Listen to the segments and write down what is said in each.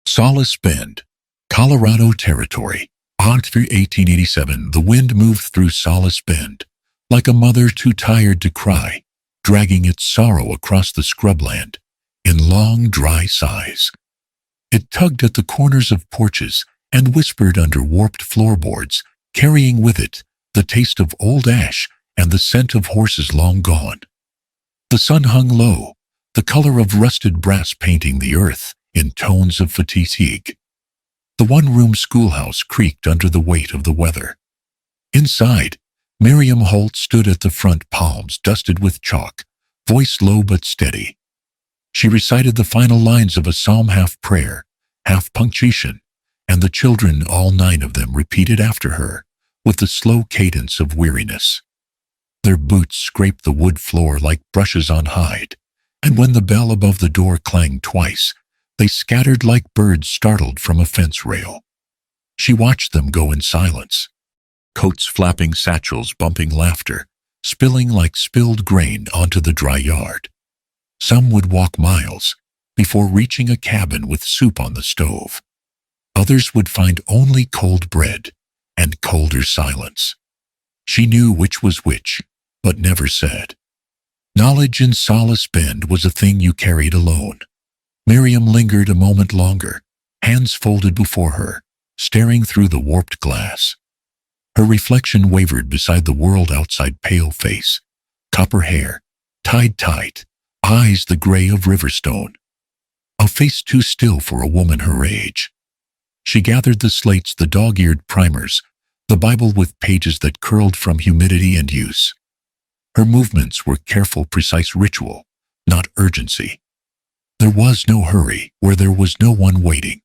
Solace Bend, Colorado Territory. On through 1887, the wind moved through Solace Bend, like a mother too tired to cry, dragging its sorrow across the scrubland in long, dry sighs. It tugged at the corners of porches and whispered under warped floorboards, carrying with it the taste of old ash and the scent of horses long gone. The sun hung low, the color of rusted brass painting the earth in tones of fatigue. The one-room schoolhouse creaked under the weight of the weather. Inside, Miriam Holt stood at the front, palms dusted with chalk, voice low but steady. She recited the final lines of a psalm, half prayer, half punctuation, and the children, all 9 of them, repeated after her with the slow cadence of weariness. Their boots scraped the wood floor like brushes on hide, and when the bell above the door clanged twice, they scattered like birds startled from a fence rail. She watched them go in silence, coats flapping, satchels bumping, laughter spilling like spilled grain onto the dry yard. Some would walk miles before reaching a cabin with soup on the stove. Others would find only cold bread and colder silence. She knew which was which, but never said. Knowledge in Solace Bend was a thing you carried alone. Miriam lingered a moment longer, hands folded before her, staring through the warped glass. Her reflection wavered beside the world outside, pale face, copper hair, tied tight, eyes the gray of riverstone. A face too still for a woman her age. She gathered the slates, the dog-eared primers, the Bible with pages that curled from humidity and use. Her movements were careful, precise ritual, not urgency. There was no hurry where there was no one waiting.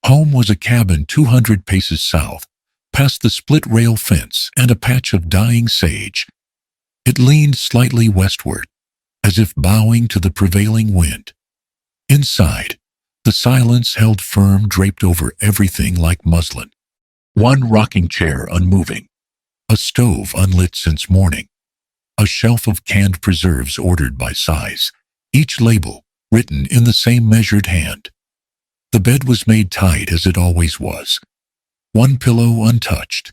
Home was a cabin 200 paces south, past the split-rail fence and a patch of dying sage. It leaned slightly westward, as if bowing to the prevailing wind. Inside, the silence held firm, draped over everything like muslin. One rocking chair unmoving, a stove unlit since morning, a shelf of canned preserves ordered by size, each label written in the same measured hand. The bed was made tight as it always was, one pillow untouched.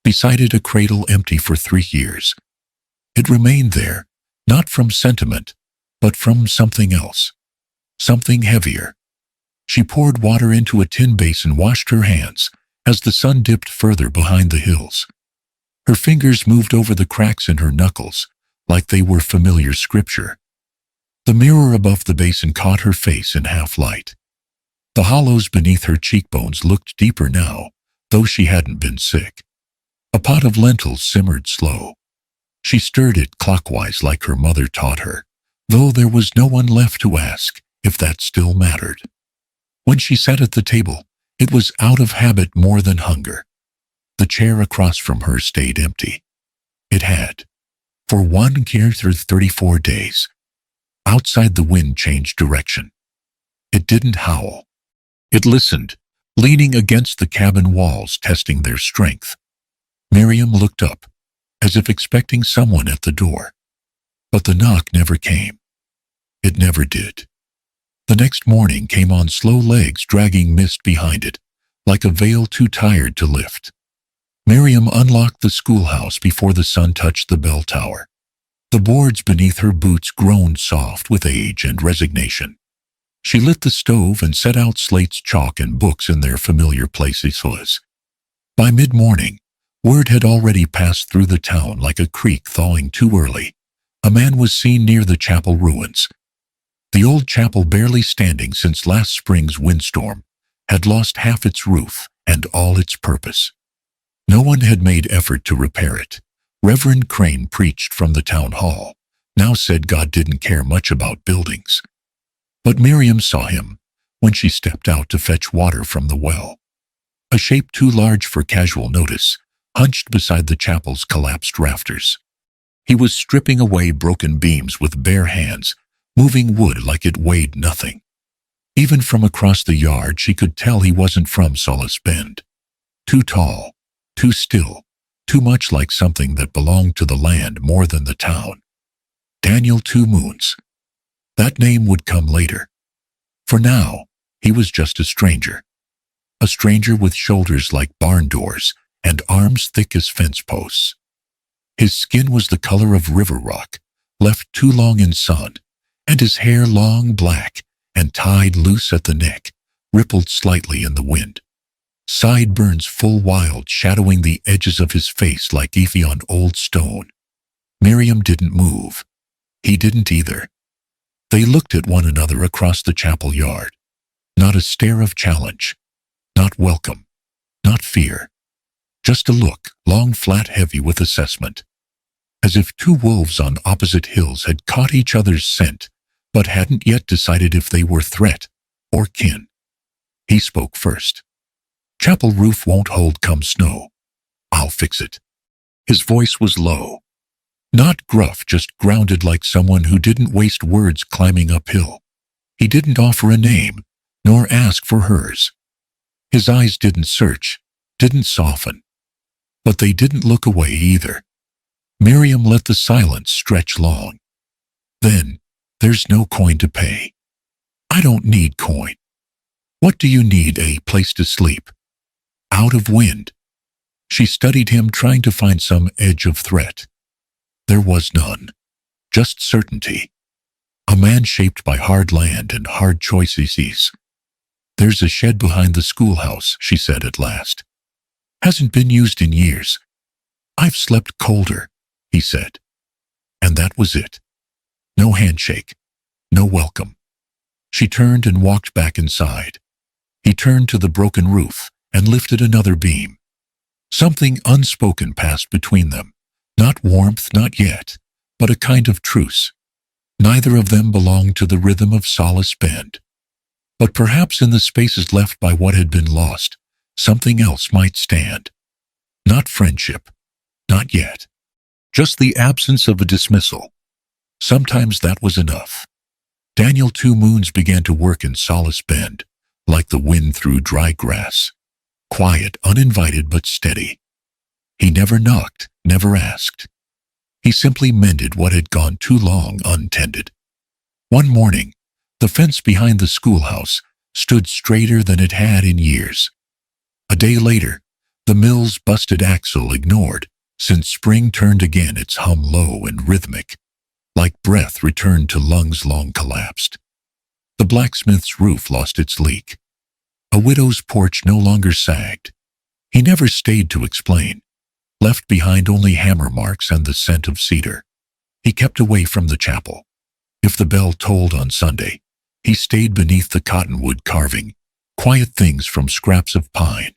Beside it a cradle empty for 3 years. It remained there, not from sentiment, but from something else, something heavier. She poured water into a tin basin, washed her hands as the sun dipped further behind the hills. Her fingers moved over the cracks in her knuckles like they were familiar scripture. The mirror above the basin caught her face in half-light. The hollows beneath her cheekbones looked deeper now, though she hadn't been sick. A pot of lentils simmered slow. She stirred it clockwise like her mother taught her, though there was no one left to ask if that still mattered. When she sat at the table, it was out of habit more than hunger. The chair across from her stayed empty. It had, for 134 days. Outside, the wind changed direction. It didn't howl. It listened, leaning against the cabin walls, testing their strength. Miriam looked up, as if expecting someone at the door. But the knock never came. It never did. The next morning came on slow legs, dragging mist behind it, like a veil too tired to lift. Miriam unlocked the schoolhouse before the sun touched the bell tower. The boards beneath her boots groaned soft with age and resignation. She lit the stove and set out slates, chalk, and books in their familiar places. By mid-morning, word had already passed through the town like a creek thawing too early. A man was seen near the chapel ruins. The old chapel, barely standing since last spring's windstorm, had lost half its roof and all its purpose. No one had made effort to repair it. Reverend Crane preached from the town hall, now said God didn't care much about buildings. But Miriam saw him when she stepped out to fetch water from the well. A shape too large for casual notice, hunched beside the chapel's collapsed rafters. He was stripping away broken beams with bare hands, moving wood like it weighed nothing. Even from across the yard she could tell he wasn't from Solace Bend. Too tall, too still, too much like something that belonged to the land more than the town. Daniel 2 Moons. That name would come later. For now, He was just a stranger. A stranger with shoulders like barn doors and arms thick as fence posts. His skin was the color of river rock, left too long in sun, and his hair long black and tied loose at the neck, rippled slightly in the wind. Sideburns full wild, shadowing the edges of his face like Ephie on old stone. Miriam didn't move. He didn't either. They looked at one another across the chapel yard. Not a stare of challenge. Not welcome. Not fear. Just a look, long, flat, heavy with assessment. As if two wolves on opposite hills had caught each other's scent, but hadn't yet decided if they were threat or kin. He spoke first. "Chapel roof won't hold come snow. I'll fix it." His voice was low. Not gruff, just grounded like someone who didn't waste words climbing uphill. He didn't offer a name, nor ask for hers. His eyes didn't search, didn't soften. But they didn't look away either. Miriam let the silence stretch long. "Then, there's no coin to pay." "I don't need coin." "What do you need? A place to sleep?" "Out of wind." She studied him, trying to find some edge of threat. There was none. Just certainty. A man shaped by hard land and hard choices. "There's a shed behind the schoolhouse," she said at last. "Hasn't been used in years." "I've slept colder," he said. And that was it. No handshake. No welcome. She turned and walked back inside. He turned to the broken roof and lifted another beam. Something unspoken passed between them. Not warmth, not yet, but a kind of truce. Neither of them belonged to the rhythm of Solace Bend. But perhaps in the spaces left by what had been lost, something else might stand. Not friendship. Not yet. Just the absence of a dismissal. Sometimes that was enough. Daniel 2 Moons began to work in Solace Bend, like the wind through dry grass. Quiet, uninvited, but steady. He never knocked, never asked. He simply mended what had gone too long untended. One morning, the fence behind the schoolhouse stood straighter than it had in years. A day later, the mill's busted axle ignored, since spring turned again, its hum low and rhythmic, like breath returned to lungs long collapsed. The blacksmith's roof lost its leak. A widow's porch no longer sagged. He never stayed to explain. Left behind only hammer marks and the scent of cedar. He kept away from the chapel. If the bell tolled on Sunday, he stayed beneath the cottonwood carving, quiet things from scraps of pine.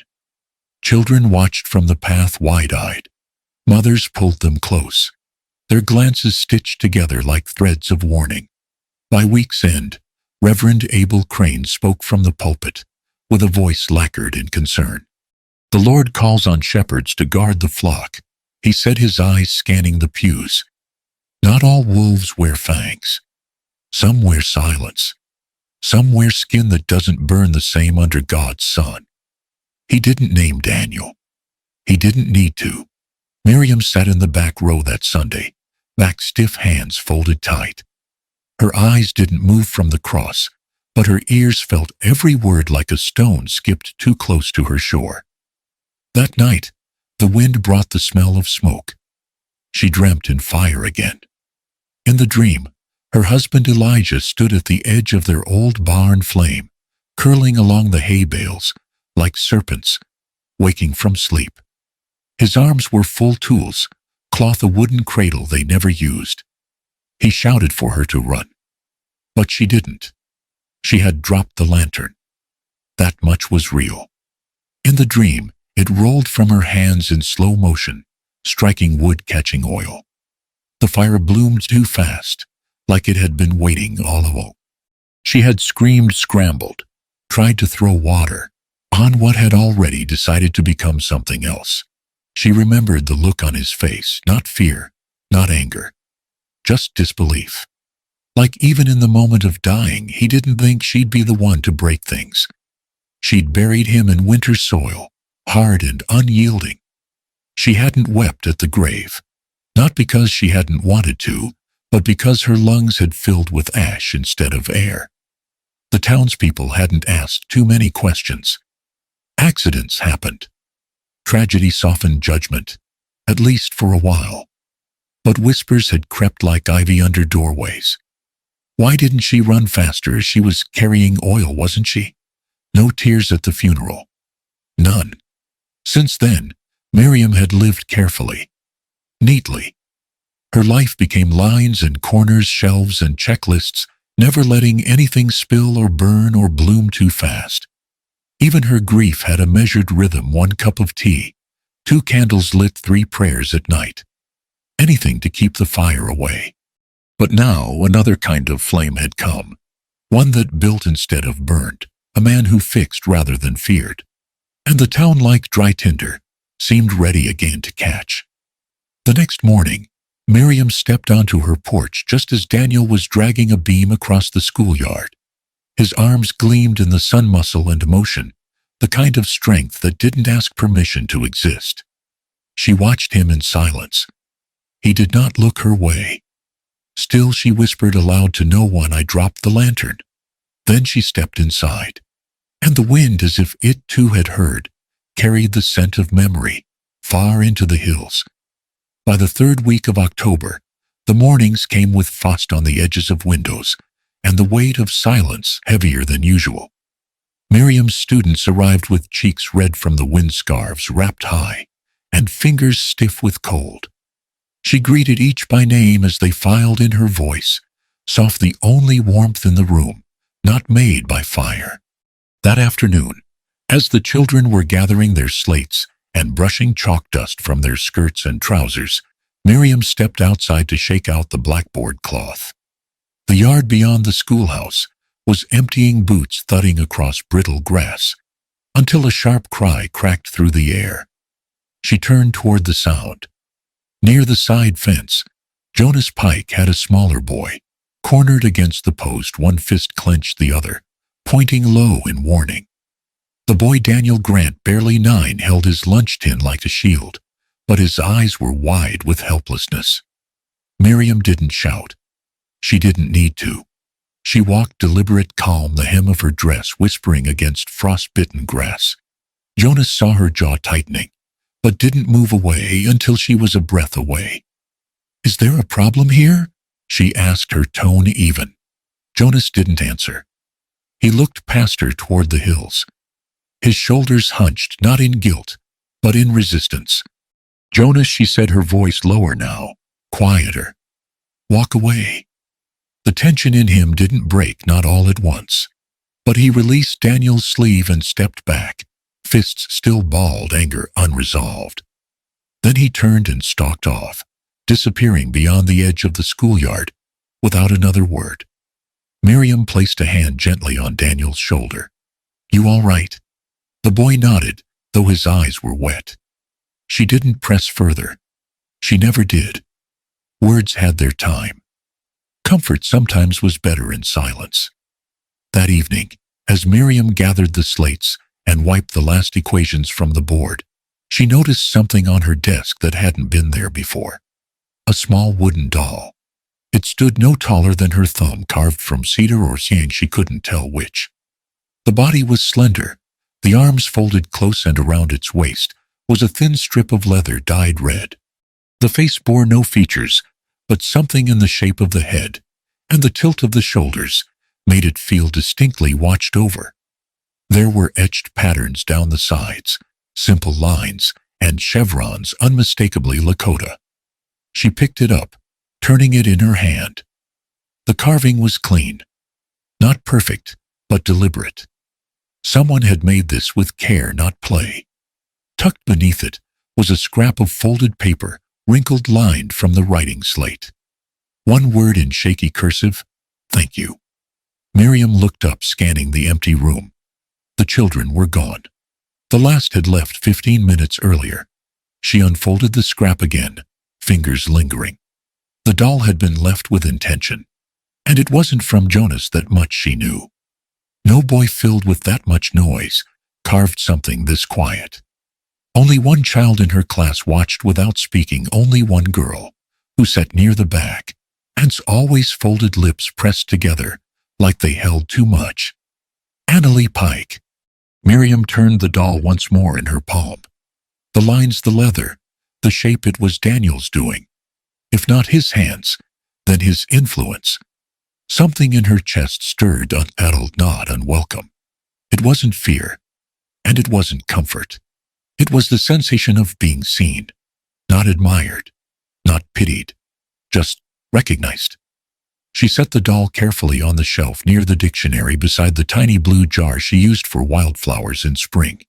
Children watched from the path wide-eyed. Mothers pulled them close, their glances stitched together like threads of warning. By week's end, Reverend Abel Crane spoke from the pulpit, with a voice lacquered in concern. "The Lord calls on shepherds to guard the flock," he said, his eyes scanning the pews. "Not all wolves wear fangs. Some wear silence. Some wear skin that doesn't burn the same under God's sun." He didn't name Daniel. He didn't need to. Miriam sat in the back row that Sunday, back stiff, hands folded tight. Her eyes didn't move from the cross, but her ears felt every word like a stone skipped too close to her shore. That night, the wind brought the smell of smoke. She dreamt in fire again. In the dream, her husband Elijah stood at the edge of their old barn flame, curling along the hay bales, like serpents, waking from sleep. His arms were full tools, cloth, a wooden cradle they never used. He shouted for her to run. But she didn't. She had dropped the lantern. That much was real. In the dream, it rolled from her hands in slow motion, striking wood, catching oil. The fire bloomed too fast, like it had been waiting all along. She had screamed, scrambled, tried to throw water on what had already decided to become something else. She remembered the look on his face, not fear, not anger, just disbelief. Like even in the moment of dying, he didn't think she'd be the one to break things. She'd buried him in winter soil, hard and unyielding. She hadn't wept at the grave, not because she hadn't wanted to, but because her lungs had filled with ash instead of air. The townspeople hadn't asked too many questions. Accidents happened. Tragedy softened judgment, at least for a while. But whispers had crept like ivy under doorways. Why didn't she run faster? She was carrying oil, wasn't she? No tears at the funeral. None. Since then, Miriam had lived carefully, neatly. Her life became lines and corners, shelves and checklists, never letting anything spill or burn or bloom too fast. Even her grief had a measured rhythm: 1 cup of tea, 2 candles lit, 3 prayers at night. Anything to keep the fire away. But now another kind of flame had come, one that built instead of burned, a man who fixed rather than feared. And the town, like dry tinder, seemed ready again to catch. The next morning, Miriam stepped onto her porch just as Daniel was dragging a beam across the schoolyard. His arms gleamed in the sun, muscle and motion, the kind of strength that didn't ask permission to exist. She watched him in silence. He did not look her way. Still, she whispered aloud to no one, "I dropped the lantern." Then she stepped inside, and the wind, as if it too had heard, carried the scent of memory far into the hills. By the 3rd week of October, the mornings came with frost on the edges of windows and the weight of silence heavier than usual. Miriam's students arrived with cheeks red from the windscarves wrapped high and fingers stiff with cold. She greeted each by name as they filed in, her voice soft, the only warmth in the room, not made by fire. That afternoon, as the children were gathering their slates and brushing chalk dust from their skirts and trousers, Miriam stepped outside to shake out the blackboard cloth. The yard beyond the schoolhouse was emptying, boots thudding across brittle grass, until a sharp cry cracked through the air. She turned toward the sound. Near the side fence, Jonas Pike had a smaller boy, cornered against the post, one fist clenched the other, pointing low in warning. The boy, Daniel Grant, barely 9, held his lunch tin like a shield, but his eyes were wide with helplessness. Miriam didn't shout. She didn't need to. She walked deliberate, calm, the hem of her dress whispering against frost-bitten grass. Jonas saw her jaw tightening, but didn't move away until she was a breath away. "Is there a problem here?" she asked, her tone even. Jonas didn't answer. He looked past her toward the hills. His shoulders hunched, not in guilt, but in resistance. "Jonas," she said, her voice lower now, quieter. "Walk away." The tension in him didn't break, not all at once. But he released Daniel's sleeve and stepped back, fists still balled, anger unresolved. Then he turned and stalked off, disappearing beyond the edge of the schoolyard, without another word. Miriam placed a hand gently on Daniel's shoulder. "You all right?" The boy nodded, though his eyes were wet. She didn't press further. She never did. Words had their time. Comfort sometimes was better in silence. That evening, as Miriam gathered the slates and wiped the last equations from the board, she noticed something on her desk that hadn't been there before. A small wooden doll. It stood no taller than her thumb, carved from cedar or siang, she couldn't tell which. The body was slender. The arms folded close, and around its waist was a thin strip of leather dyed red. The face bore no features, but something in the shape of the head and the tilt of the shoulders made it feel distinctly watched over. There were etched patterns down the sides, simple lines and chevrons, unmistakably Lakota. She picked it up, turning it in her hand. The carving was clean. Not perfect, but deliberate. Someone had made this with care, not play. Tucked beneath it was a scrap of folded paper, wrinkled, lined from the writing slate. One word in shaky cursive: "Thank you." Miriam looked up, scanning the empty room. The children were gone. The last had left 15 minutes earlier. She unfolded the scrap again, fingers lingering. The doll had been left with intention, and it wasn't from Jonas. That much she knew. No boy filled with that much noise carved something this quiet. Only one child in her class watched without speaking, only one girl, who sat near the back, and always folded lips pressed together like they held too much. Annalie Pike. Miriam turned the doll once more in her palm. The lines, the leather, the shape, it was Daniel's doing. If not his hands, then his influence. Something in her chest stirred, unsettled, not unwelcome. It wasn't fear, and it wasn't comfort. It was the sensation of being seen, not admired, not pitied, just recognized. She set the doll carefully on the shelf near the dictionary beside the tiny blue jar she used for wildflowers in spring,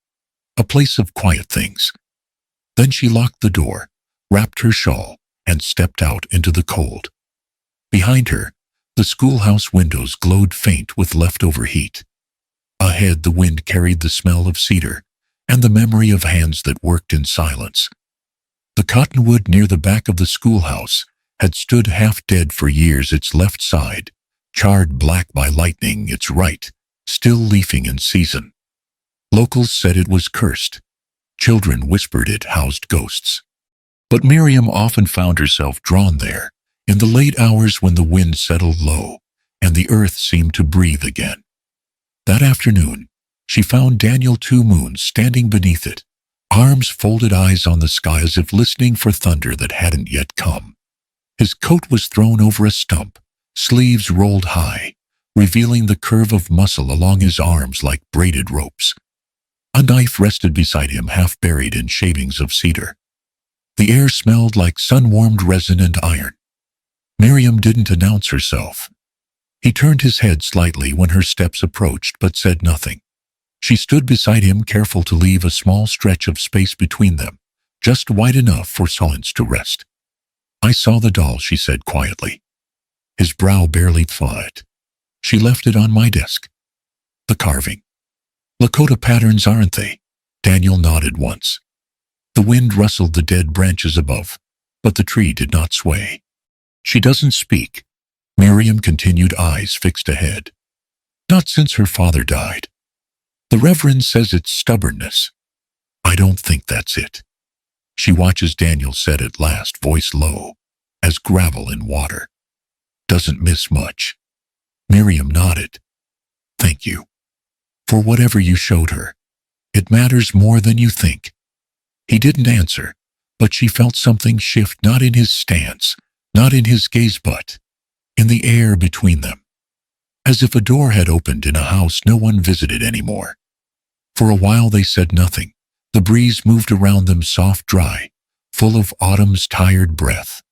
a place of quiet things. Then she locked the door, wrapped her shawl, and stepped out into the cold. Behind her, the schoolhouse windows glowed faint with leftover heat. Ahead, the wind carried the smell of cedar and the memory of hands that worked in silence. The cottonwood near the back of the schoolhouse had stood half dead for years, its left side, charred black by lightning, its right, still leafing in season. Locals said it was cursed. Children whispered it housed ghosts. But Miriam often found herself drawn there, in the late hours when the wind settled low and the earth seemed to breathe again. That afternoon, she found Daniel Two Moons standing beneath it, arms folded, eyes on the sky as if listening for thunder that hadn't yet come. His coat was thrown over a stump, sleeves rolled high, revealing the curve of muscle along his arms like braided ropes. A knife rested beside him, half buried in shavings of cedar. The air smelled like sun-warmed resin and iron. Miriam didn't announce herself. He turned his head slightly when her steps approached, but said nothing. She stood beside him, careful to leave a small stretch of space between them, just wide enough for Solace to rest. "I saw the doll," she said quietly. His brow barely thawed. "She left it on my desk." "The carving. Lakota patterns, aren't they?" Daniel nodded once. The wind rustled the dead branches above, but the tree did not sway. "She doesn't speak," Miriam continued, eyes fixed ahead. "Not since her father died. The Reverend says it's stubbornness. I don't think that's it." She watches, Daniel said at last, voice low, as gravel in water. "Doesn't miss much." Miriam nodded. "Thank you. For whatever you showed her. It matters more than you think." He didn't answer, but she felt something shift, not in his stance, not in his gaze, but in the air between them. As if a door had opened in a house no one visited anymore. For a while they said nothing. The breeze moved around them, soft, dry, full of autumn's tired breath.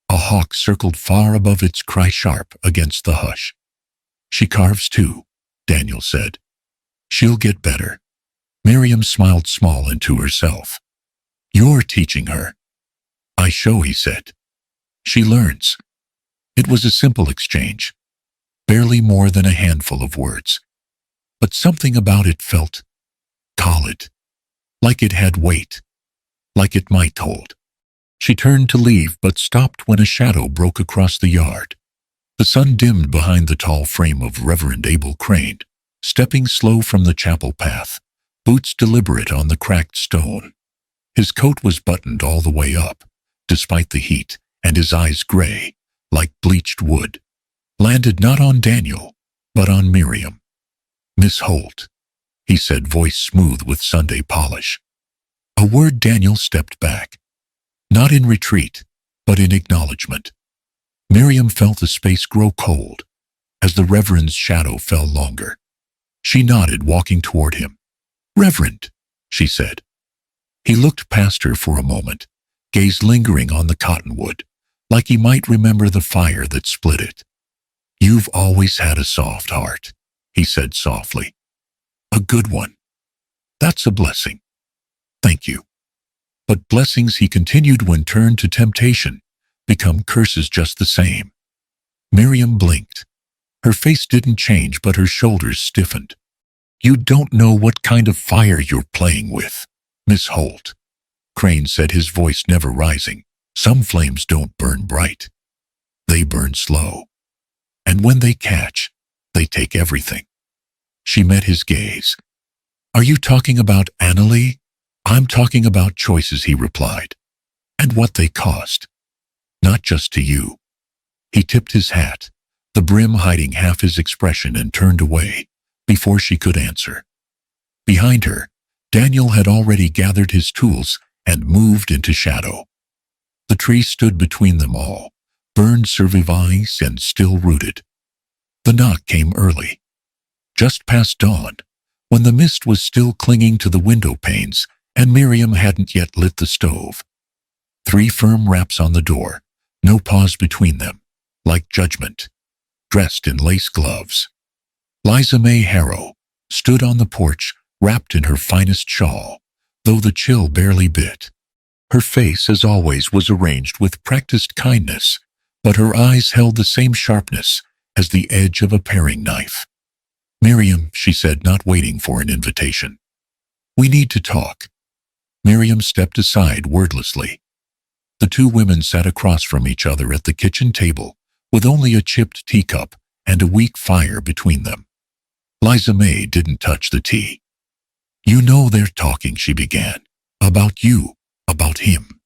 A hawk circled far above, its cry sharp against the hush. "She carves too," Daniel said. "She'll get better." Miriam smiled small into herself. "You're teaching her." "I show," he said. "She learns." It was a simple exchange, barely more than a handful of words. But something about it felt solid, like it had weight, like it might hold. She turned to leave, but stopped when a shadow broke across the yard. The sun dimmed behind the tall frame of Reverend Abel Crane, stepping slow from the chapel path, boots deliberate on the cracked stone. His coat was buttoned all the way up, despite the heat, and his eyes gray, like bleached wood, landed not on Daniel, but on Miriam. "Miss Holt," he said, voice smooth with Sunday polish. A word. Daniel stepped back, not in retreat, but in acknowledgement. Miriam felt the space grow cold as the Reverend's shadow fell longer. She nodded, walking toward him. "Reverend," she said. He looked past her for a moment, gaze lingering on the cottonwood, like he might remember the fire that split it. "You've always had a soft heart," he said softly. "A good one. That's a blessing. Thank you." But blessings, he continued, when turned to temptation, become curses just the same. Miriam blinked. Her face didn't change, but her shoulders stiffened. "You don't know what kind of fire you're playing with, Miss Holt," Crane said, his voice never rising. "Some flames don't burn bright. They burn slow. And when they catch, they take everything." She met his gaze. "Are you talking about Annalie?" "I'm talking about choices," he replied. "And what they cost. Not just to you." He tipped his hat, the brim hiding half his expression, and turned away, before she could answer. Behind her, Daniel had already gathered his tools and moved into shadow. The tree stood between them all, burned survivice and still rooted. The knock came early, just past dawn, when the mist was still clinging to the window panes and Miriam hadn't yet lit the stove. 3 firm raps on the door, no pause between them, like judgment, dressed in lace gloves. Liza May Harrow stood on the porch, wrapped in her finest shawl, though the chill barely bit. Her face, as always, was arranged with practiced kindness, but her eyes held the same sharpness as the edge of a paring knife. "Miriam," she said, not waiting for an invitation. "We need to talk." Miriam stepped aside wordlessly. The 2 women sat across from each other at the kitchen table, with only a chipped teacup and a weak fire between them. Liza May didn't touch the tea. "You know they're talking," she began. "About you, about him."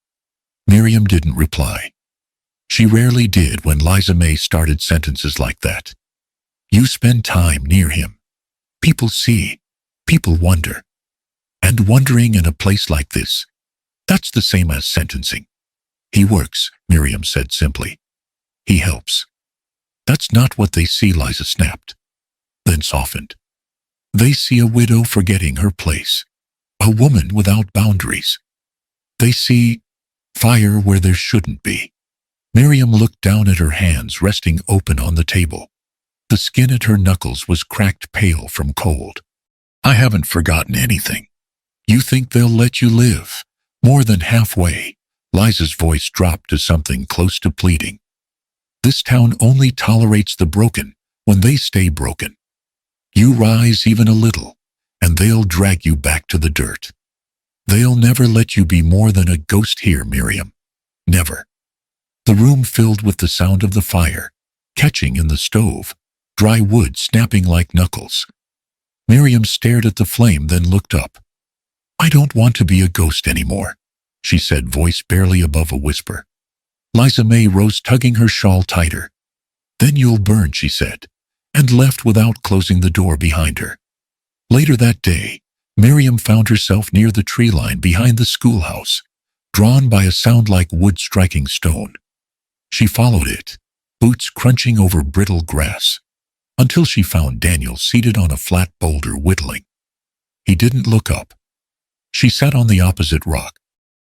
Miriam didn't reply. She rarely did when Liza May started sentences like that. "You spend time near him. People see, people wonder. And wondering in a place like this, that's the same as sentencing." "He works," Miriam said simply. "He helps." "That's not what they see," Liza snapped, then softened. "They see a widow forgetting her place, a woman without boundaries. They see fire where there shouldn't be." Miriam looked down at her hands resting open on the table. The skin at her knuckles was cracked pale from cold. "I haven't forgotten anything. You think they'll let you live? More than halfway." Liza's voice dropped to something close to pleading. "This town only tolerates the broken when they stay broken. You rise even a little, and they'll drag you back to the dirt. They'll never let you be more than a ghost here, Miriam. Never." The room filled with the sound of the fire, catching in the stove, dry wood snapping like knuckles. Miriam stared at the flame, then looked up. "I don't want to be a ghost anymore," she said, voice barely above a whisper. Liza May rose, tugging her shawl tighter. "Then you'll burn," she said, and left without closing the door behind her. Later that day, Miriam found herself near the tree line behind the schoolhouse, drawn by a sound like wood striking stone. She followed it, boots crunching over brittle grass, until she found Daniel seated on a flat boulder whittling. He didn't look up. She sat on the opposite rock.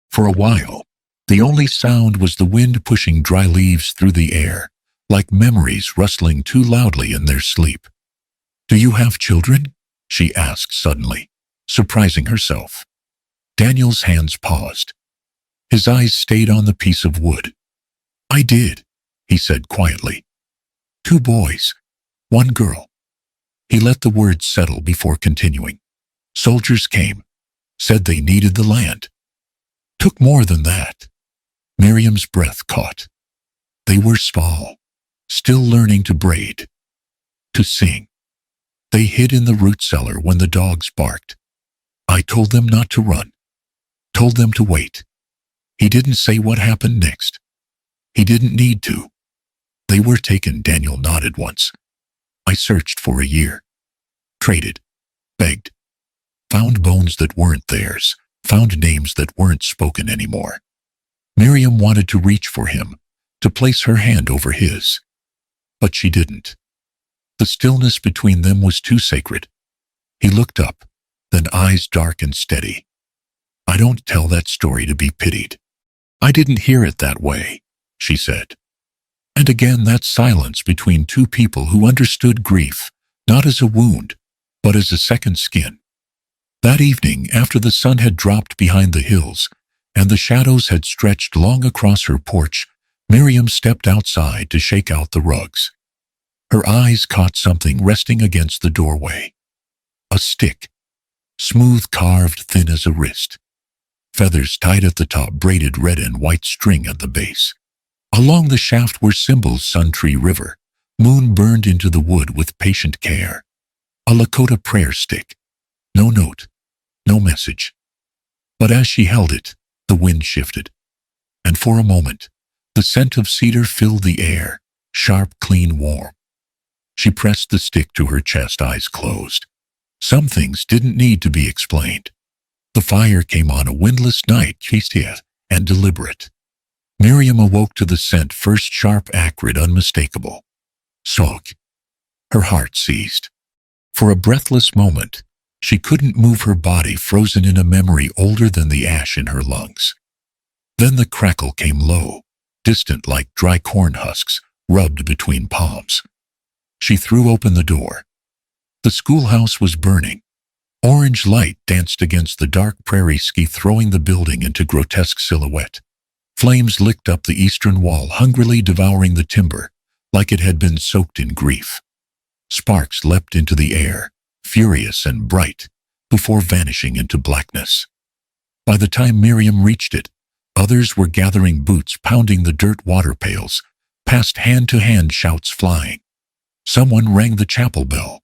For a while, the only sound was the wind pushing dry leaves through the air, like memories rustling too loudly in their sleep. "Do you have children?" she asked suddenly, surprising herself. Daniel's hands paused. His eyes stayed on the piece of wood. "I did," he said quietly. "2 boys, 1 girl." He let the words settle before continuing. "Soldiers came, said they needed the land. Took more than that." Miriam's breath caught. "They were small, still learning to braid, to sing. They hid in the root cellar when the dogs barked. I told them not to run, told them to wait." He didn't say what happened next. He didn't need to. "They were taken," Daniel nodded once. "I searched for a year. Traded. Begged. Found bones that weren't theirs. Found names that weren't spoken anymore." Miriam wanted to reach for him, to place her hand over his. But she didn't. The stillness between them was too sacred. He looked up, then eyes dark and steady. "I don't tell that story to be pitied. I didn't hear it that way," she said. And again that silence between 2 people who understood grief, not as a wound, but as a second skin. That evening, after the sun had dropped behind the hills, and the shadows had stretched long across her porch, Miriam stepped outside to shake out the rugs. Her eyes caught something resting against the doorway. A stick, smooth carved, thin as a wrist. Feathers tied at the top, braided red and white string at the base. Along the shaft were symbols: Sun Tree River, moon burned into the wood with patient care. A Lakota prayer stick. No note, no message. But as she held it, the wind shifted. And for a moment, the scent of cedar filled the air, sharp, clean, warm. She pressed the stick to her chest, eyes closed. Some things didn't need to be explained. The fire came on a windless night, cheesy and deliberate. Miriam awoke to the scent, first sharp, acrid, unmistakable. Sog. Her heart seized. For a breathless moment, she couldn't move, her body frozen in a memory older than the ash in her lungs. Then the crackle came, low, distant, like dry corn husks rubbed between palms. She threw open the door. The schoolhouse was burning. Orange light danced against the dark prairie sky, throwing the building into grotesque silhouette. Flames licked up the eastern wall, hungrily devouring the timber, like it had been soaked in grief. Sparks leapt into the air, furious and bright, before vanishing into blackness. By the time Miriam reached it, others were gathering, boots pounding the dirt, water pails, past hand-to-hand shouts flying. Someone rang the chapel bell,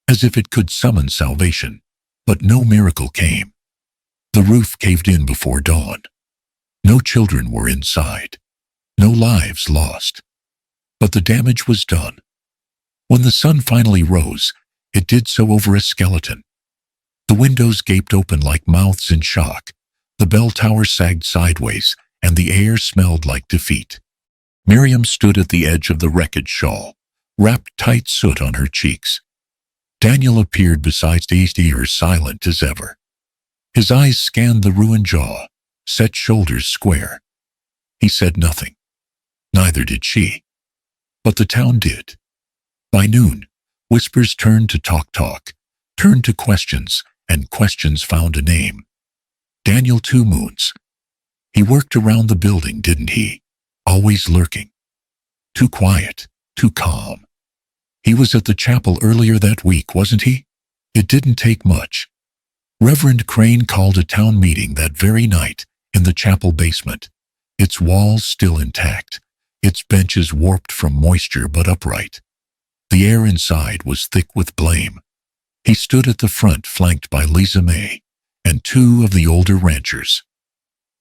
as if it could summon salvation, but no miracle came. The roof caved in before dawn. No children were inside. No lives lost. But the damage was done. When the sun finally rose, it did so over a skeleton. The windows gaped open like mouths in shock. The bell tower sagged sideways, and the air smelled like defeat. Miriam stood at the edge of the wreckage, shawl wrapped tight, soot on her cheeks. Daniel appeared beside Steve, silent as ever. His eyes scanned the ruined jaw, set shoulders square. He said nothing. Neither did she. But the town did. By noon, whispers turned to talk, turned to questions, and questions found a name. Daniel Two Moons. He worked around the building, didn't he? Always lurking. Too quiet, too calm. He was at the chapel earlier that week, wasn't he? It didn't take much. Reverend Crane called a town meeting that very night in the chapel basement, its walls still intact, its benches warped from moisture but upright. The air inside was thick with blame. He stood at the front, flanked by Lisa May and two of the older ranchers.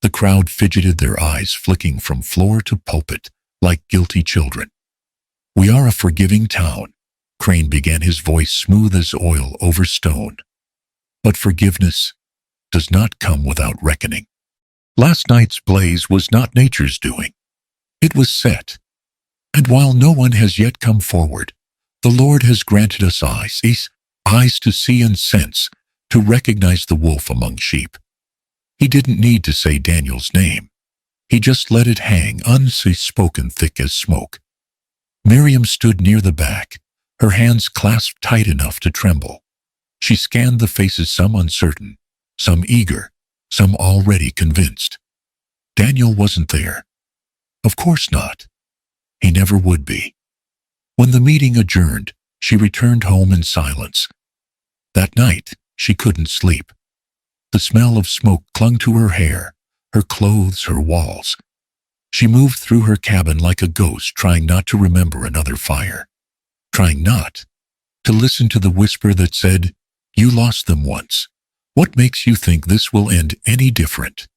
The crowd fidgeted, their eyes flicking from floor to pulpit like guilty children. "We are a forgiving town," Crane began, his voice smooth as oil over stone. "But forgiveness does not come without reckoning. Last night's blaze was not nature's doing. It was set. And while no one has yet come forward, the Lord has granted us eyes to see and sense, to recognize the wolf among sheep." He didn't need to say Daniel's name. He just let it hang unspoken, thick as smoke. Miriam stood near the back, her hands clasped tight enough to tremble. She scanned the faces, some uncertain, some eager, some already convinced. Daniel wasn't there. Of course not. He never would be. When the meeting adjourned, she returned home in silence. That night, she couldn't sleep. The smell of smoke clung to her hair, her clothes, her walls. She moved through her cabin like a ghost, trying not to remember another fire. Trying not to listen to the whisper that said, "You lost them once. What makes you think this will end any different?"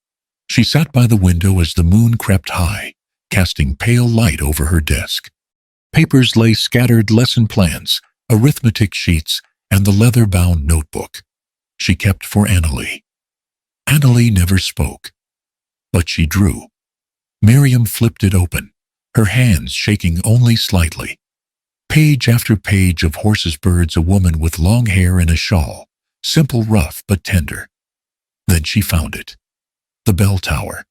She sat by the window as the moon crept high, casting pale light over her desk. Papers lay scattered, lesson plans, arithmetic sheets, and the leather-bound notebook she kept for Annalie. Annalie never spoke, but she drew. Miriam flipped it open, her hands shaking only slightly. Page after page of horses, birds, a woman with long hair in a shawl, simple, rough, but tender. Then she found it. The bell tower,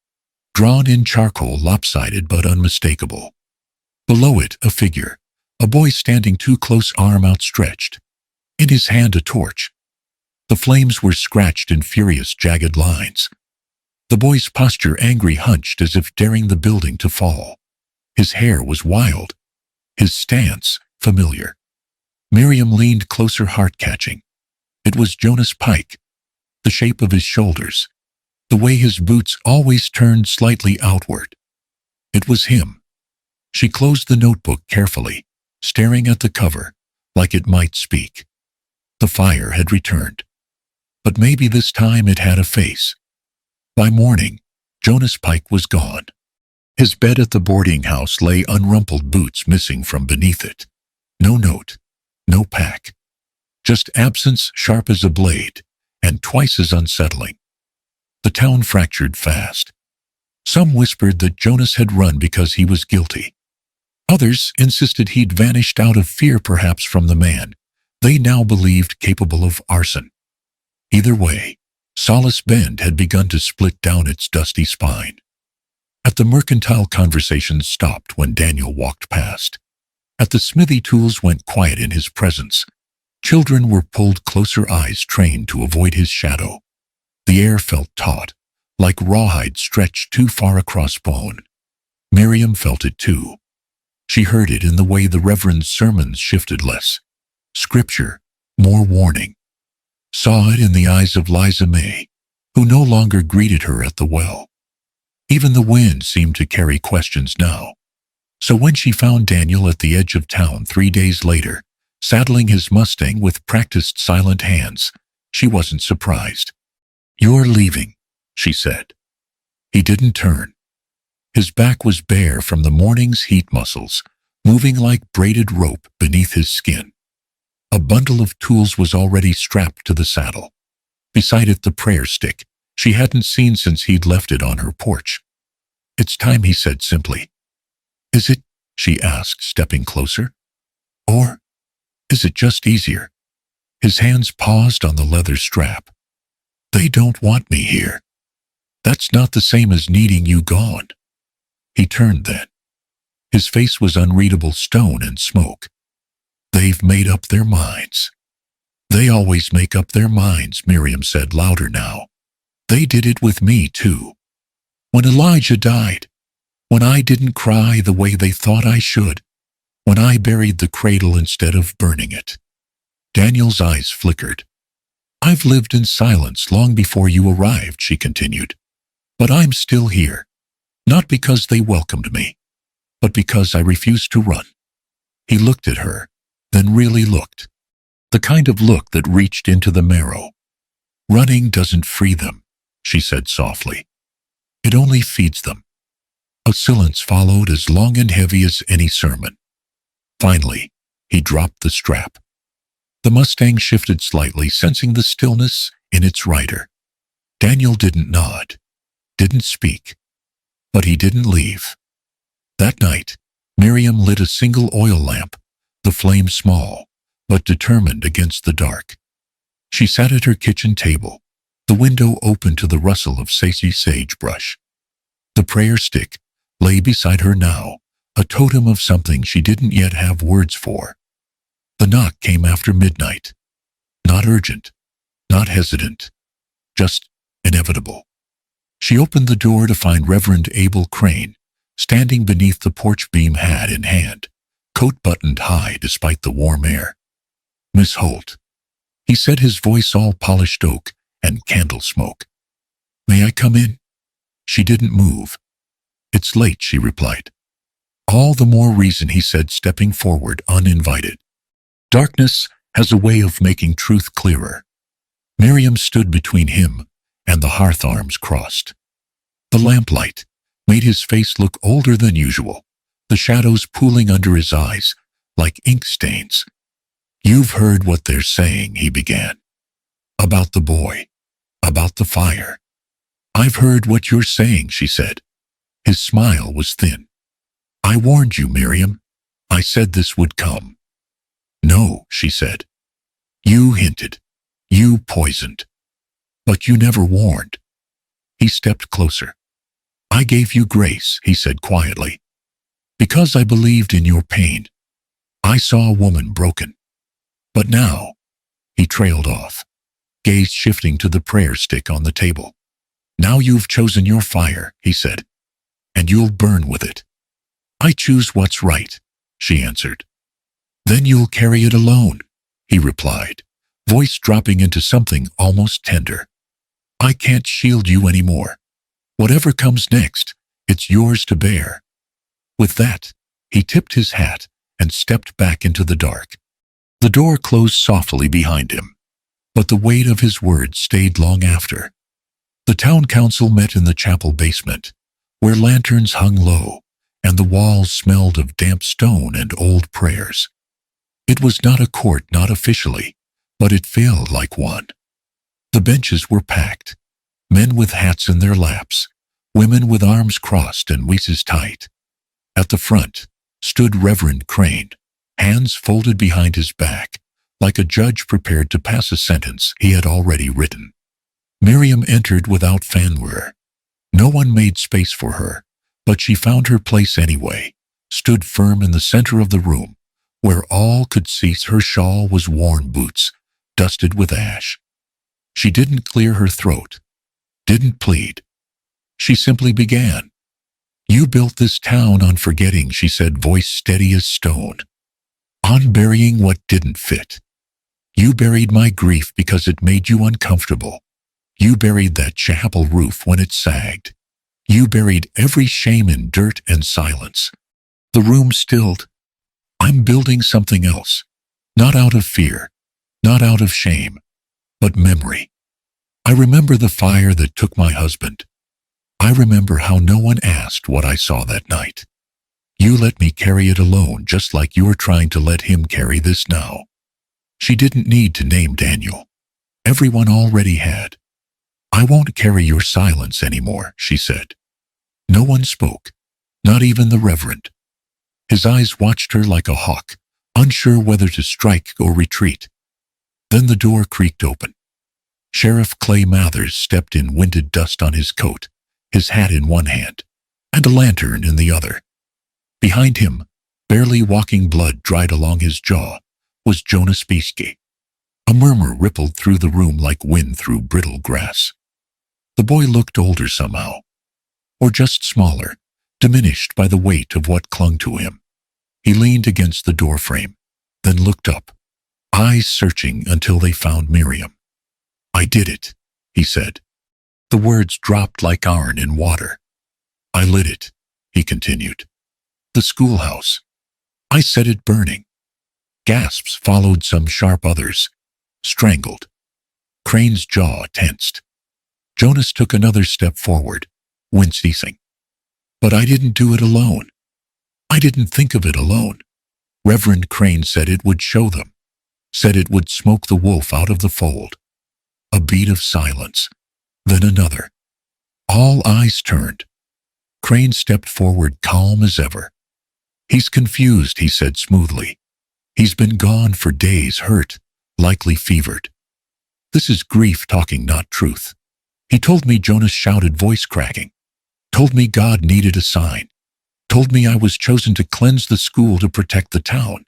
drawn in charcoal, lopsided but unmistakable. Below it, a figure, a boy standing too close, arm outstretched. In his hand, a torch. The flames were scratched in furious, jagged lines. The boy's posture angry, hunched as if daring the building to fall. His hair was wild, his stance familiar. Miriam leaned closer, heart catching. It was Jonas Pike, the shape of his shoulders, the way his boots always turned slightly outward. It was him. She closed the notebook carefully, staring at the cover, like it might speak. The fire had returned. But maybe this time it had a face. By morning, Jonas Pike was gone. His bed at the boarding house lay unrumpled, boots missing from beneath it. No note, no pack. Just absence sharp as a blade, and twice as unsettling. The town fractured fast. Some whispered that Jonas had run because he was guilty. Others insisted he'd vanished out of fear, perhaps from the man they now believed capable of arson. Either way, Solace Bend had begun to split down its dusty spine. At the mercantile, conversations stopped when Daniel walked past. At the smithy, tools went quiet in his presence. Children were pulled closer, eyes trained to avoid his shadow. The air felt taut, like rawhide stretched too far across bone. Miriam felt it too. She heard it in the way the Reverend's sermons shifted less scripture, more warning. Saw it in the eyes of Liza May, who no longer greeted her at the well. Even the wind seemed to carry questions now. So when she found Daniel at the edge of town 3 days later, saddling his Mustang with practiced silent hands, she wasn't surprised. "You're leaving," she said. He didn't turn. His back was bare from the morning's heat, muscles moving like braided rope beneath his skin. A bundle of tools was already strapped to the saddle. Beside it, the prayer stick she hadn't seen since he'd left it on her porch. "It's time," he said simply. "Is it?" she asked, stepping closer. "Or is it just easier?" His hands paused on the leather strap. "They don't want me here. That's not the same as needing you gone." He turned then. His face was unreadable stone and smoke. "They've made up their minds." "They always make up their minds," Miriam said louder now. "They did it with me too. When Elijah died, when I didn't cry the way they thought I should, when I buried the cradle instead of burning it." Daniel's eyes flickered. "I've lived in silence long before you arrived," she continued. "But I'm still here, not because they welcomed me, but because I refused to run." He looked at her, then really looked. The kind of look that reached into the marrow. "Running doesn't free them," she said softly. "It only feeds them." A silence followed, as long and heavy as any sermon. Finally, he dropped the strap. The Mustang shifted slightly, sensing the stillness in its rider. Daniel didn't nod, didn't speak, but he didn't leave. That night, Miriam lit a single oil lamp, the flame small, but determined against the dark. She sat at her kitchen table, the window open to the rustle of sagebrush. The prayer stick lay beside her now, a totem of something she didn't yet have words for. The knock came after midnight. Not urgent, not hesitant, just inevitable. She opened the door to find Reverend Abel Crane, standing beneath the porch beam, hat in hand, coat buttoned high despite the warm air. "Miss Holt," he said, his voice all polished oak and candle smoke. "May I come in?" She didn't move. "It's late," she replied. "All the more reason," he said, stepping forward uninvited. Darkness has a way of making truth clearer. Miriam stood between him and the hearth, arms crossed. The lamplight made his face look older than usual, the shadows pooling under his eyes like ink stains. "You've heard what they're saying," he began. "About the boy, about the fire." "I've heard what you're saying," she said. His smile was thin. "I warned you, Miriam. I said this would come." "No," she said. "You hinted. You poisoned. But you never warned." He stepped closer. "I gave you grace," he said quietly, "because I believed in your pain. I saw a woman broken. But now," he trailed off, gaze shifting to the prayer stick on the table. "Now you've chosen your fire," he said, "and you'll burn with it." "I choose what's right," she answered. "Then you'll carry it alone," he replied, voice dropping into something almost tender. "I can't shield you anymore. Whatever comes next, it's yours to bear." With that, he tipped his hat and stepped back into the dark. The door closed softly behind him, but the weight of his words stayed long after. The town council met in the chapel basement, where lanterns hung low and the walls smelled of damp stone and old prayers. It was not a court, not officially, but it felt like one. The benches were packed, men with hats in their laps, women with arms crossed and waist's tight. At the front stood Reverend Crane, hands folded behind his back, like a judge prepared to pass a sentence he had already written. Miriam entered without fanfare. No one made space for her, but she found her place anyway, stood firm in the center of the room, where all could see her shawl was worn boots, dusted with ash. She didn't clear her throat, didn't plead. She simply began. "You built this town on forgetting," she said, voice steady as stone. "On burying what didn't fit. You buried my grief because it made you uncomfortable. You buried that chapel roof when it sagged. You buried every shame in dirt and silence." The room stilled. "I'm building something else. Not out of fear, not out of shame, but memory. I remember the fire that took my husband. I remember how no one asked what I saw that night. You let me carry it alone, just like you're trying to let him carry this now." She didn't need to name Daniel. Everyone already had. "I won't carry your silence anymore," she said. No one spoke, not even the Reverend. His eyes watched her like a hawk, unsure whether to strike or retreat. Then the door creaked open. Sheriff Clay Mathers stepped in, winded dust on his coat, his hat in one hand, and a lantern in the other. Behind him, barely walking, blood dried along his jaw, was Jonas Bieske. A murmur rippled through the room like wind through brittle grass. The boy looked older somehow, or just smaller, diminished by the weight of what clung to him. He leaned against the doorframe, then looked up, eyes searching until they found Miriam. "I did it," he said. The words dropped like iron in water. "I lit it," he continued. "The schoolhouse. I set it burning." Gasps followed, some sharp, others strangled. Crane's jaw tensed. Jonas took another step forward, wincing. "But I didn't do it alone. I didn't think of it alone. Reverend Crane said it would show them, said it would smoke the wolf out of the fold." A beat of silence, then another. All eyes turned. Crane stepped forward, calm as ever. "He's confused," he said smoothly. "He's been gone for days, hurt, likely fevered. This is grief talking, not truth. He told me," Jonas shouted, voice cracking. "Told me God needed a sign. Told me I was chosen to cleanse the school, to protect the town."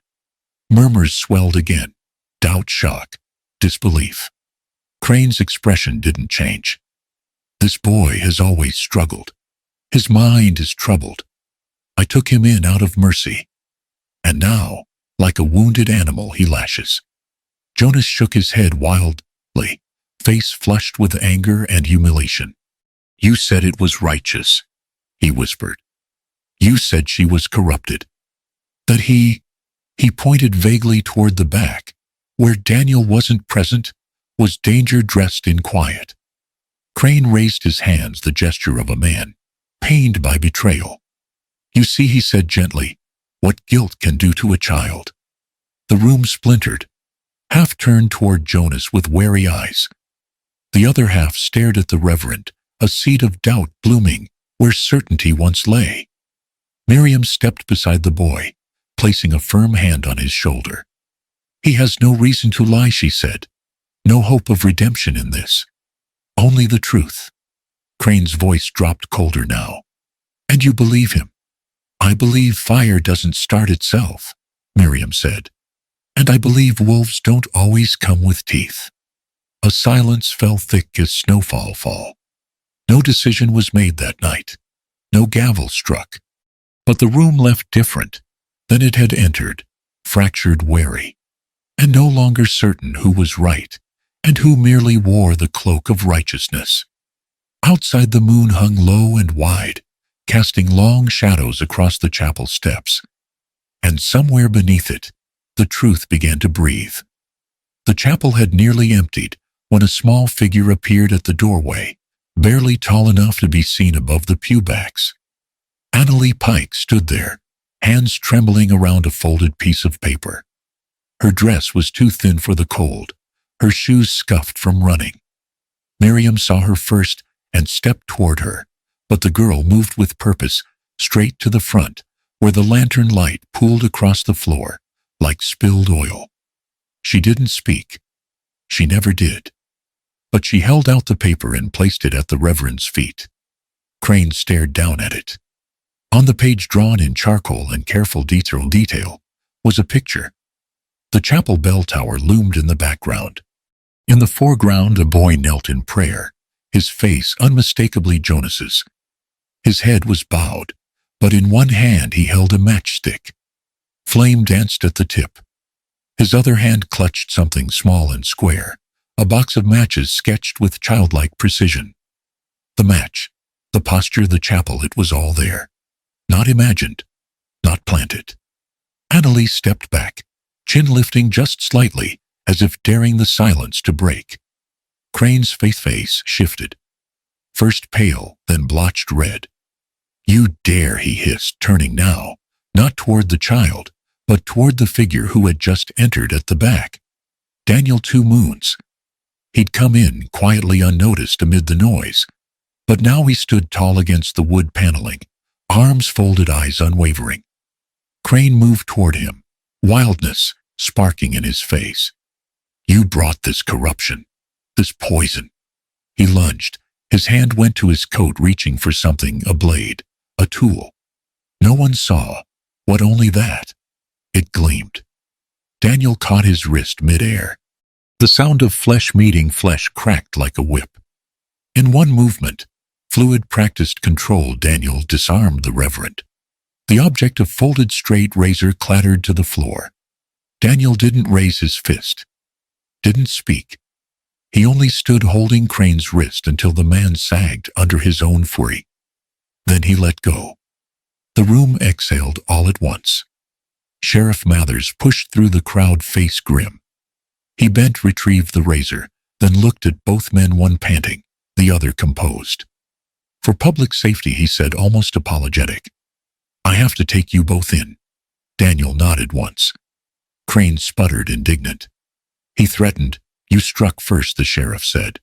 Murmurs swelled again. Doubt, shock, disbelief. Crane's expression didn't change. "This boy has always struggled. His mind is troubled. I took him in out of mercy. And now, like a wounded animal, he lashes." Jonas shook his head wildly, face flushed with anger and humiliation. "You said it was righteous," he whispered. "You said she was corrupted. That he pointed vaguely toward the back, where Daniel wasn't present, was danger dressed in quiet." Crane raised his hands, the gesture of a man pained by betrayal. "You see," he said gently, "what guilt can do to a child." The room splintered. Half turned toward Jonas with wary eyes. The other half stared at the Reverend, a seed of doubt blooming where certainty once lay. Miriam stepped beside the boy, placing a firm hand on his shoulder. "He has no reason to lie," she said. "No hope of redemption in this. Only the truth." Crane's voice dropped colder now. "And you believe him?" "I believe fire doesn't start itself," Miriam said. "And I believe wolves don't always come with teeth." A silence fell thick as snowfall fall. No decision was made that night. No gavel struck. But the room left different than it had entered, fractured, wary, and no longer certain who was right and who merely wore the cloak of righteousness. Outside, the moon hung low and wide, casting long shadows across the chapel steps. And somewhere beneath it, the truth began to breathe. The chapel had nearly emptied when a small figure appeared at the doorway, barely tall enough to be seen above the pew backs. Annalie Pike stood there, hands trembling around a folded piece of paper. Her dress was too thin for the cold, her shoes scuffed from running. Miriam saw her first and stepped toward her, but the girl moved with purpose, straight to the front, where the lantern light pooled across the floor like spilled oil. She didn't speak. She never did. But she held out the paper and placed it at the Reverend's feet. Crane stared down at it. On the page, drawn in charcoal and careful detail, was a picture. The chapel bell tower loomed in the background. In the foreground, a boy knelt in prayer, his face unmistakably Jonas's. His head was bowed, but in one hand he held a matchstick. Flame danced at the tip. His other hand clutched something small and square, a box of matches sketched with childlike precision. The match, the posture, the chapel, it was all there. Not imagined, not planted. Annalise stepped back, chin lifting just slightly, as if daring the silence to break. Crane's face shifted. First pale, then blotched red. "You dare," he hissed, turning now, not toward the child, but toward the figure who had just entered at the back. Daniel 2 Moons. He'd come in quietly, unnoticed amid the noise, but now he stood tall against the wood paneling, arms folded, eyes unwavering. Crane moved toward him, wildness sparking in his face. "You brought this corruption, this poison." He lunged. His hand went to his coat, reaching for something, a blade, a tool. No one saw, what only that. It gleamed. Daniel caught his wrist midair. The sound of flesh meeting flesh cracked like a whip. In one movement, fluid, practiced control, Daniel disarmed the Reverend. The object of folded straight razor clattered to the floor. Daniel didn't raise his fist, didn't speak. He only stood holding Crane's wrist until the man sagged under his own fury. Then he let go. The room exhaled all at once. Sheriff Mathers pushed through the crowd, face grim. He bent, retrieved the razor, then looked at both men, one panting, the other composed. "For public safety," he said, almost apologetic. "I have to take you both in." Daniel nodded once. Crane sputtered, indignant. He threatened. "You struck first," the sheriff said.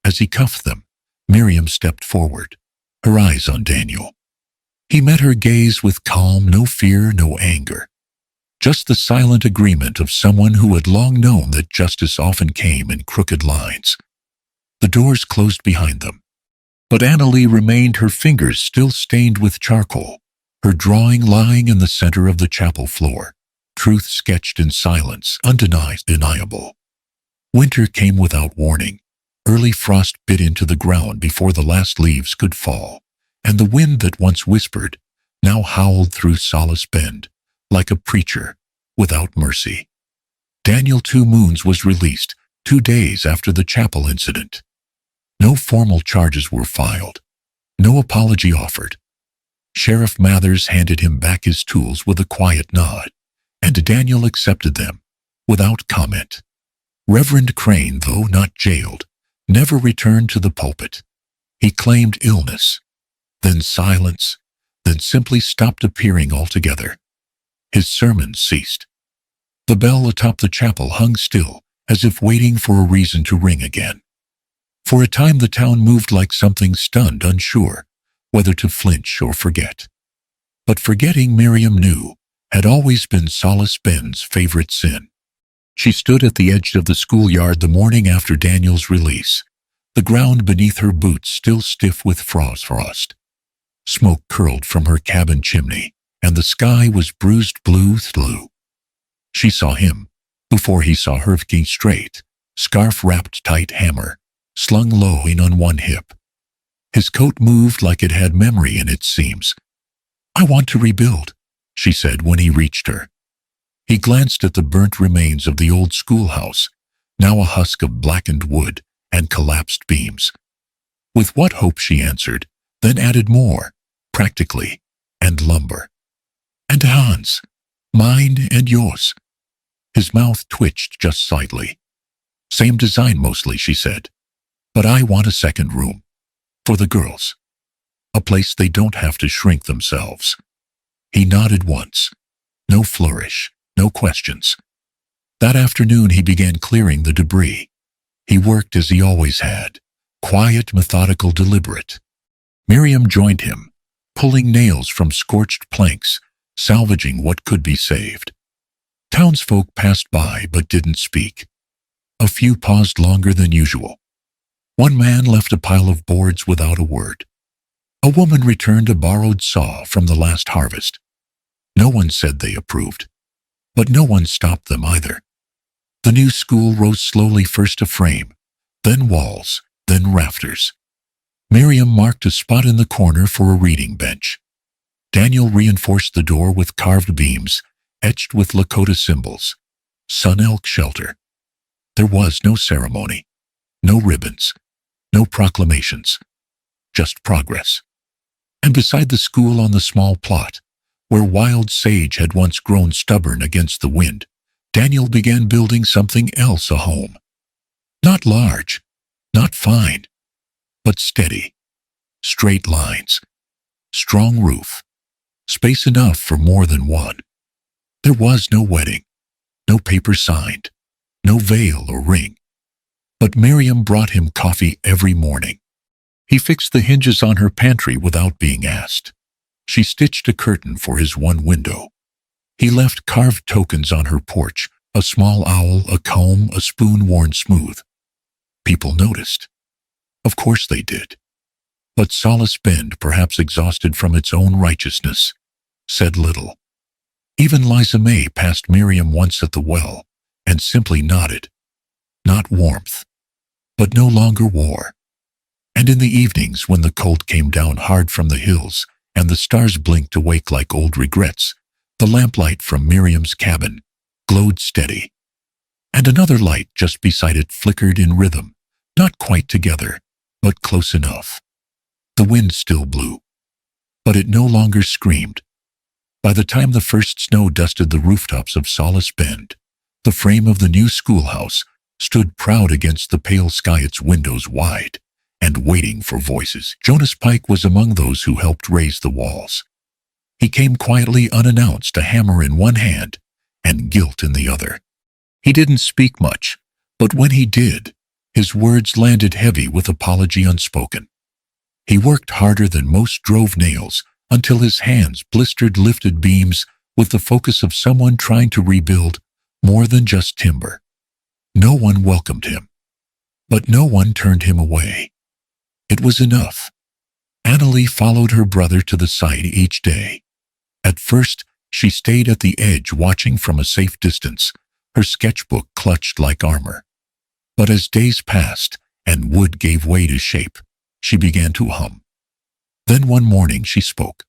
As he cuffed them, Miriam stepped forward, her eyes on Daniel. He met her gaze with calm, no fear, no anger. Just the silent agreement of someone who had long known that justice often came in crooked lines. The doors closed behind them. But Annalise remained, her fingers still stained with charcoal, her drawing lying in the center of the chapel floor. Truth sketched in silence, undeniable. Winter came without warning. Early frost bit into the ground before the last leaves could fall, and the wind that once whispered now howled through Solace Bend, like a preacher, without mercy. Daniel 2 Moons was released 2 days after the chapel incident. No formal charges were filed. No apology offered. Sheriff Mathers handed him back his tools with a quiet nod, and Daniel accepted them, without comment. Reverend Crane, though not jailed, never returned to the pulpit. He claimed illness, then silence, then simply stopped appearing altogether. His sermons ceased. The bell atop the chapel hung still, as if waiting for a reason to ring again. For a time the town moved like something stunned, unsure whether to flinch or forget. But forgetting, Miriam knew, had always been Solace Bend's favorite sin. She stood at the edge of the schoolyard the morning after Daniel's release, the ground beneath her boots still stiff with frost. Smoke curled from her cabin chimney, and the sky was bruised blue. She saw him, before he saw her, straight, scarf wrapped tight, hammer slung low in on one hip. His coat moved like it had memory in its seams. "I want to rebuild," she said when he reached her. He glanced at the burnt remains of the old schoolhouse, now a husk of blackened wood and collapsed beams. "With what hope?" she answered, then added more, practically, "and lumber. And Hans, mine and yours." His mouth twitched just slightly. "Same design mostly," she said. "But I want a second room. For the girls. A place they don't have to shrink themselves." He nodded once. No flourish, no questions. That afternoon he began clearing the debris. He worked as he always had, quiet, methodical, deliberate. Miriam joined him, pulling nails from scorched planks, salvaging what could be saved. Townsfolk passed by but didn't speak. A few paused longer than usual. One man left a pile of boards without a word. A woman returned a borrowed saw from the last harvest. No one said they approved, but no one stopped them either. The new school rose slowly, first a frame, then walls, then rafters. Miriam marked a spot in the corner for a reading bench. Daniel reinforced the door with carved beams, etched with Lakota symbols. Sun Elk Shelter. There was no ceremony, no ribbons, no proclamations, just progress. And beside the school, on the small plot, where wild sage had once grown stubborn against the wind, Daniel began building something else, a home. Not large, not fine, but steady. Straight lines, strong roof, space enough for more than one. There was no wedding, no paper signed, no veil or ring. But Miriam brought him coffee every morning. He fixed the hinges on her pantry without being asked. She stitched a curtain for his one window. He left carved tokens on her porch, a small owl, a comb, a spoon worn smooth. People noticed. Of course they did. But Solace Bend, perhaps exhausted from its own righteousness, said little. Even Liza May passed Miriam once at the well and simply nodded. Not warmth, but no longer war. And in the evenings, when the cold came down hard from the hills and the stars blinked awake like old regrets, the lamplight from Miriam's cabin glowed steady. And another light just beside it flickered in rhythm, not quite together, but close enough. The wind still blew, but it no longer screamed. By the time the first snow dusted the rooftops of Solace Bend, the frame of the new schoolhouse stood proud against the pale sky, its windows wide and waiting for voices. Jonas Pike was among those who helped raise the walls. He came quietly, unannounced, a hammer in one hand and guilt in the other. He didn't speak much, but when he did, his words landed heavy with apology unspoken. He worked harder than most, drove nails until his hands blistered, lifted beams with the focus of someone trying to rebuild more than just timber. No one welcomed him, but no one turned him away. It was enough. Annalie followed her brother to the site each day. At first, she stayed at the edge, watching from a safe distance, her sketchbook clutched like armor. But as days passed and wood gave way to shape, she began to hum. Then one morning she spoke,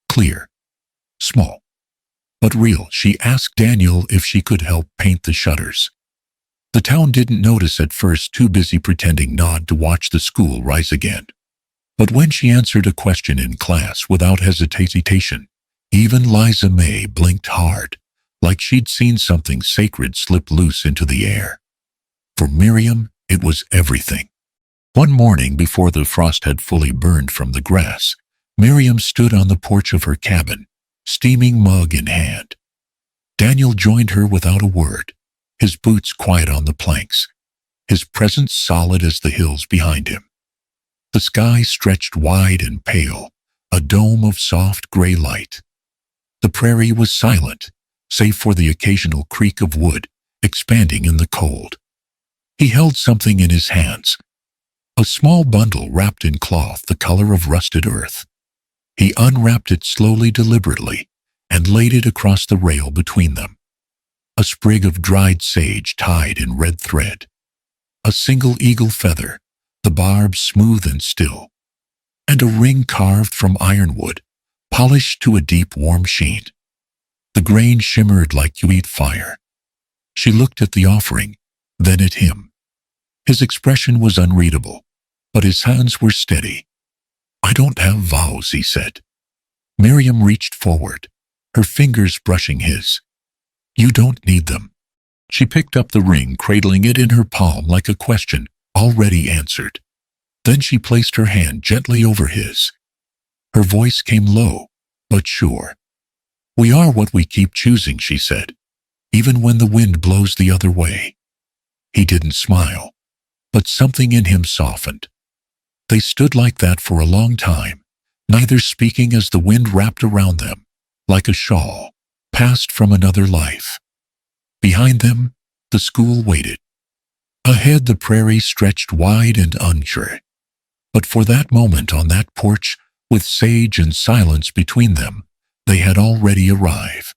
clear, small, but real. She asked Daniel if she could help paint the shutters. The town didn't notice at first, too busy pretending not to watch the school rise again. But when she answered a question in class without hesitation, even Liza May blinked hard, like she'd seen something sacred slip loose into the air. For Miriam, it was everything. One morning, before the frost had fully burned from the grass, Miriam stood on the porch of her cabin, steaming mug in hand. Daniel joined her without a word, his boots quiet on the planks, his presence solid as the hills behind him. The sky stretched wide and pale, a dome of soft gray light. The prairie was silent, save for the occasional creak of wood expanding in the cold. He held something in his hands, a small bundle wrapped in cloth the color of rusted earth. He unwrapped it slowly, deliberately, and laid it across the rail between them. A sprig of dried sage tied in red thread. A single eagle feather, the barbs smooth and still. And a ring carved from ironwood, polished to a deep warm sheen. The grain shimmered like wheat fire. She looked at the offering, then at him. His expression was unreadable, but his hands were steady. "I don't have vows," he said. Miriam reached forward, her fingers brushing his. "You don't need them." She picked up the ring, cradling it in her palm like a question already answered. Then she placed her hand gently over his. Her voice came low, but sure. "We are what we keep choosing," she said. even when the wind blows the other way. He didn't smile, but something in him softened. They stood like that for a long time, neither speaking as the wind wrapped around them, like a shawl, passed from another life. Behind them, the school waited. Ahead, the prairie stretched wide and unsure. But for that moment on that porch, with sage and silence between them, they had already arrived.